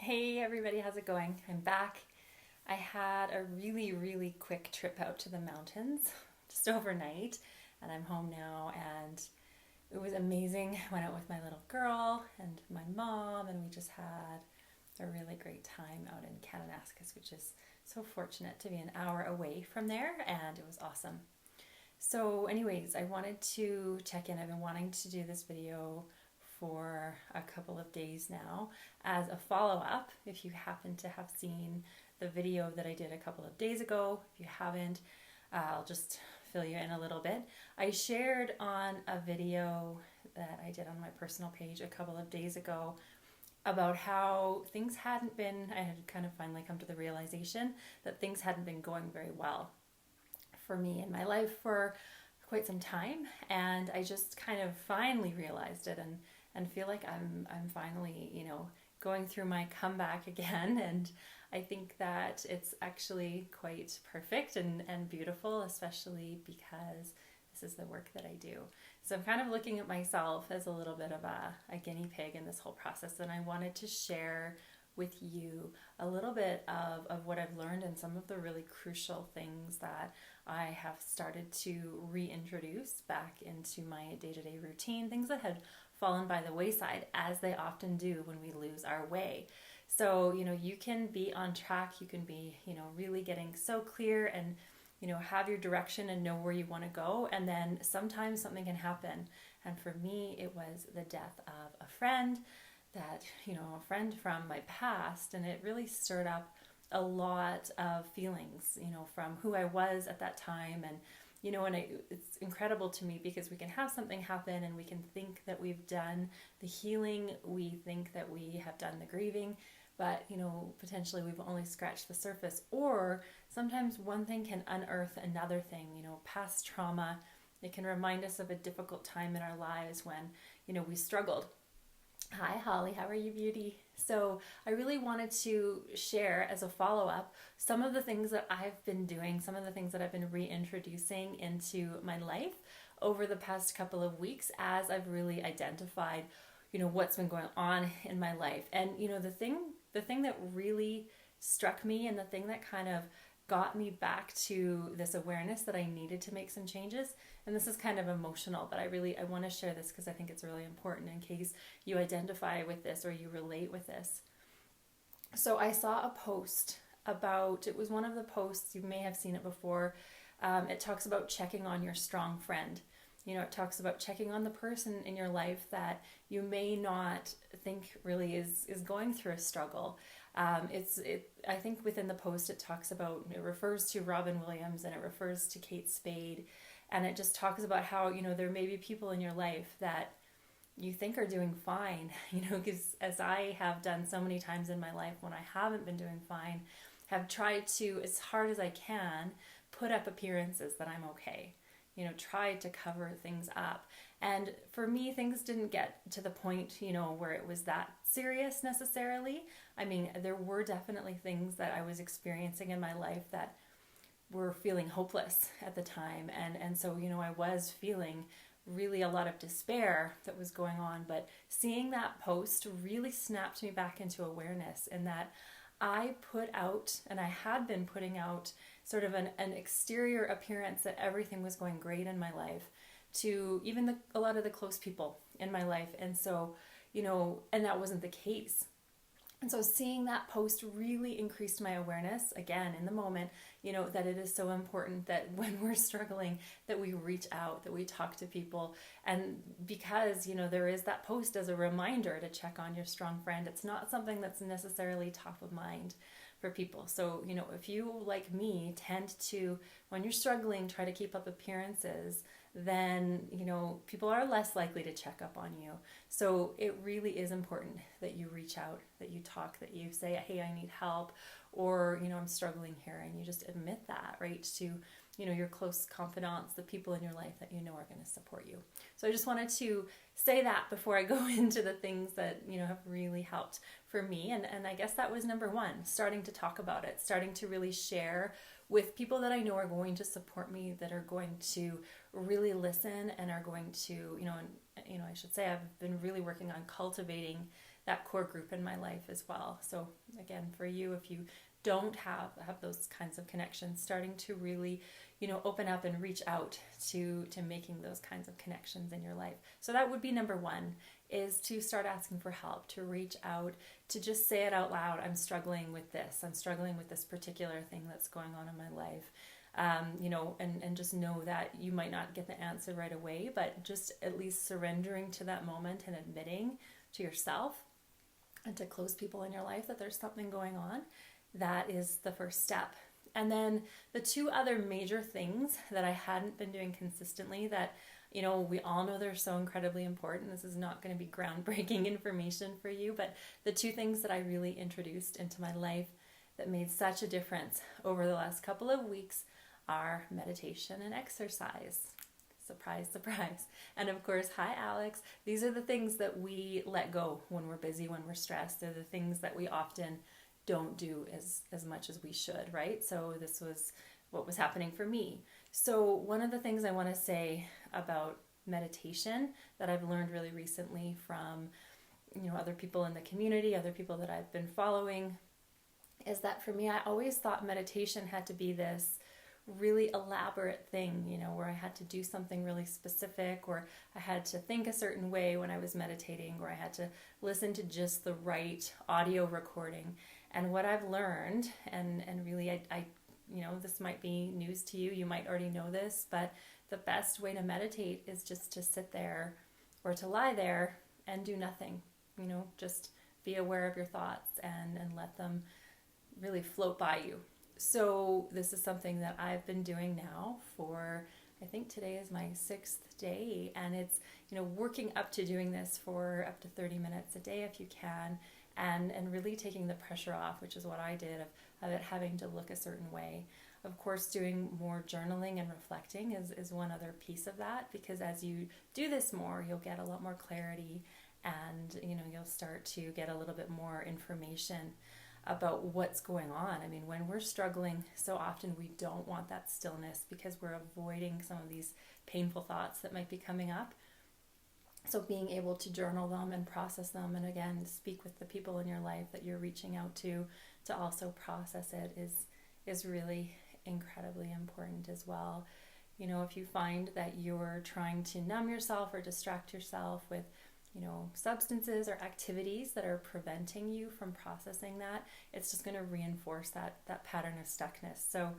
Hey everybody, how's it going? I'm back. I had a really quick trip out to the mountains just overnight, and I'm home now, and it was amazing. I went out with my little girl and my mom, and we just had a really great time out in Kananaskis, which is so fortunate to be an hour away from there, and it was awesome. So, anyways, I wanted to check in. I've been wanting to do this video for a couple of days now as a follow up. If you happen to have seen the video that I did a couple of days ago, if you haven't, I'll just fill you in a little bit. I shared on a video that I did on my personal page a couple of days ago about how things hadn't been, I had kind of finally come to the realization that things hadn't been going very well for me in my life for quite some time, and I just kind of finally realized it and feel like I'm finally, going through my comeback again. And I think that it's actually quite perfect and beautiful, especially because this is the work that I do. So I'm kind of looking at myself as a little bit of a guinea pig in this whole process, and I wanted to share with you a little bit of what I've learned and some of the really crucial things that I have started to reintroduce back into my day-to-day routine, things that had fallen by the wayside, as they often do when we lose our way. So, you can be on track, you can be, really getting so clear and, have your direction and know where you want to go. And then sometimes something can happen. And for me, it was the death of a friend that, a friend from my past. And it really stirred up a lot of feelings, from who I was at that time. And, it's incredible to me because we can have something happen and we can think that we've done the healing, we think that we have done the grieving, but, potentially we've only scratched the surface. Or sometimes one thing can unearth another thing, past trauma. It can remind us of a difficult time in our lives when, we struggled. Hi, Holly. How are you, beauty? So I really wanted to share as a follow-up some of the things that I've been doing, some of the things that I've been reintroducing into my life over the past couple of weeks as I've really identified, what's been going on in my life. And, the thing that really struck me and the thing that kind of got me back to this awareness that I needed to make some changes. And this is kind of emotional, but I want to share this because I think it's really important in case you identify with this or you relate with this. So I saw a post it was one of the posts, you may have seen it before. It talks about checking on your strong friend. It talks about checking on the person in your life that you may not think really is going through a struggle. I think within the post it refers to Robin Williams and it refers to Kate Spade, and it just talks about how, there may be people in your life that you think are doing fine, because as I have done so many times in my life when I haven't been doing fine, have tried to, as hard as I can, put up appearances that I'm okay. Tried to cover things up. And for me, things didn't get to the point, where it was that serious necessarily. I mean, there were definitely things that I was experiencing in my life that were feeling hopeless at the time. And so, I was feeling really a lot of despair that was going on. But seeing that post really snapped me back into awareness, in that I put out, and I had been putting out, sort of an exterior appearance that everything was going great in my life to even a lot of the close people in my life. And so, and that wasn't the case. And so seeing that post really increased my awareness, again, in the moment, that it is so important that when we're struggling, that we reach out, that we talk to people. And because, there is that post as a reminder to check on your strong friend, it's not something that's necessarily top of mind for people. So, if you, like me, tend to, when you're struggling, try to keep up appearances, then, people are less likely to check up on you. So it really is important that you reach out, that you talk, that you say, hey, I need help, or, I'm struggling here, and you just admit that, right, to, your close confidants, the people in your life that are going to support you. So I just wanted to say that before I go into the things that, have really helped for me. And I guess that was number one, starting to talk about it, starting to really share with people that I know are going to support me, that are going to really listen and are going to, I should say I've been really working on cultivating that core group in my life as well. So again, for you, if you don't have those kinds of connections, starting to really, open up and reach out to making those kinds of connections in your life. So that would be number one, is to start asking for help, to reach out, to just say it out loud. I'm struggling with this. I'm struggling with this particular thing that's going on in my life. And just know that you might not get the answer right away, but just at least surrendering to that moment and admitting to yourself and to close people in your life that there's something going on. That is the first step. And then the two other major things that I hadn't been doing consistently that, we all know they're so incredibly important. This is not going to be groundbreaking information for you, but the two things that I really introduced into my life that made such a difference over the last couple of weeks are meditation and exercise. Surprise, surprise. And of course, hi Alex. These are the things that we let go when we're busy, when we're stressed. They're the things that we often don't do as much as we should, right? So this was what was happening for me. So one of the things I want to say about meditation that I've learned really recently from, other people in the community, other people that I've been following, is that for me, I always thought meditation had to be this really elaborate thing, where I had to do something really specific, or I had to think a certain way when I was meditating, or I had to listen to just the right audio recording. And what I've learned, and really I this might be news to you, you might already know this, but the best way to meditate is just to sit there or to lie there and do nothing, just be aware of your thoughts and let them really float by you. So this is something that I've been doing now for, I think today is my 6th day, and it's, working up to doing this for up to 30 minutes a day if you can, and really taking the pressure off, which is what I did, of it having to look a certain way. Of course, doing more journaling and reflecting is one other piece of that, because as you do this more, you'll get a lot more clarity, and you'll start to get a little bit more information about what's going on. I mean, when we're struggling, so often we don't want that stillness because we're avoiding some of these painful thoughts that might be coming up. So being able to journal them and process them, and again, speak with the people in your life that you're reaching out to also process it is really incredibly important as well. If you find that you're trying to numb yourself or distract yourself with substances or activities that are preventing you from processing that, it's just going to reinforce that pattern of stuckness. So,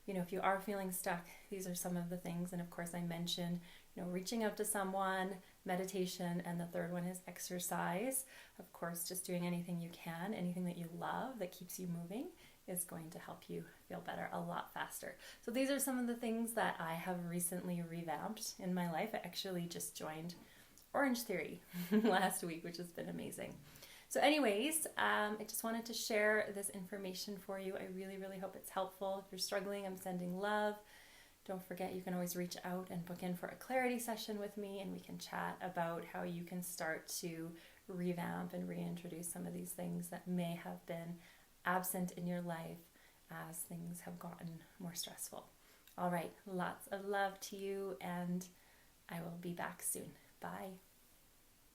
if you are feeling stuck, these are some of the things. And of course, I mentioned, reaching out to someone, meditation, and the third one is exercise. Of course, just doing anything you can, anything that you love that keeps you moving is going to help you feel better a lot faster. So these are some of the things that I have recently revamped in my life. I actually just joined Orange Theory last week, which has been amazing. So anyways, I just wanted to share this information for you. I really, really hope it's helpful. If you're struggling, I'm sending love. Don't forget, you can always reach out and book in for a clarity session with me, and we can chat about how you can start to revamp and reintroduce some of these things that may have been absent in your life as things have gotten more stressful. All right, lots of love to you, and I will be back soon. Bye.